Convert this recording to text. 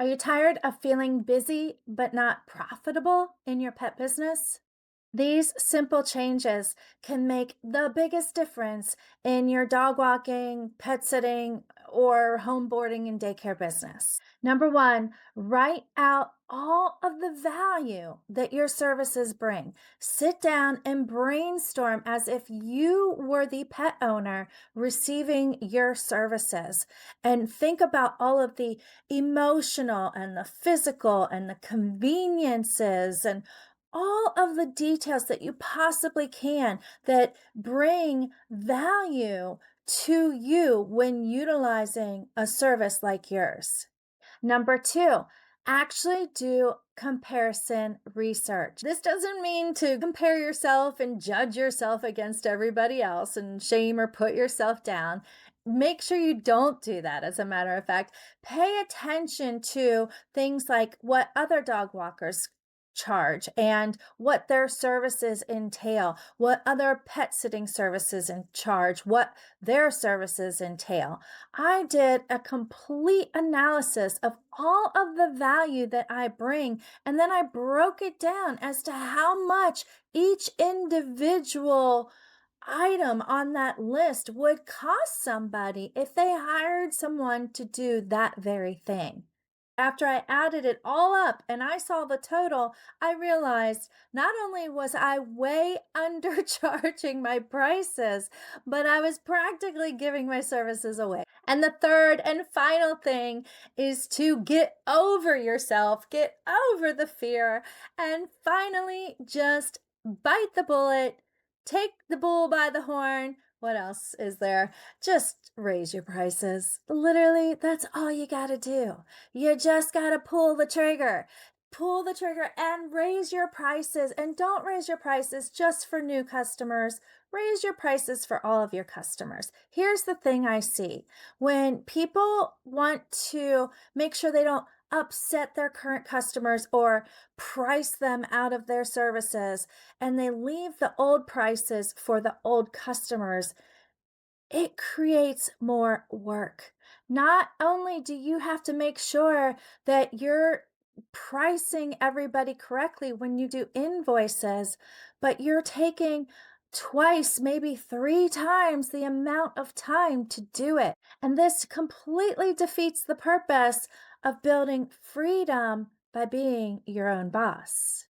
Are you tired of feeling busy but not profitable in your pet business? These simple changes can make the biggest difference in your dog walking, pet sitting, or home boarding and daycare business. Number one, write out all of the value that your services bring. Sit down and brainstorm as if you were the pet owner receiving your services. And think about all of the emotional and the physical and the conveniences and all of the details that you possibly can that bring value to you when utilizing a service like yours. Number two, actually do comparison research. This doesn't mean to compare yourself and judge yourself against everybody else and shame or put yourself down. Make sure you don't do that, as a matter of fact. Pay attention to things like what other dog walkers charge and what their services entail, what other pet sitting services in charge, what their services entail. I did a complete analysis of all of the value that I bring, and then I broke it down as to how much each individual item on that list would cost somebody if they hired someone to do that very thing. After I added it all up and I saw the total, I realized not only was I way undercharging my prices, but I was practically giving my services away. And the third and final thing is to get over yourself, get over the fear, and finally just bite the bullet, take the bull by the horn. What else is there? Just raise your prices. Literally, that's all you got to do. You just got to pull the trigger. Pull the trigger and raise your prices. And don't raise your prices just for new customers. Raise your prices for all of your customers. Here's the thing I see when people want to make sure they don't upset their current customers or price them out of their services, and they leave the old prices for the old customers, it creates more work. Not only do you have to make sure that you're pricing everybody correctly when you do invoices, but you're taking twice, maybe three times the amount of time to do it. And this completely defeats the purpose of building freedom by being your own boss.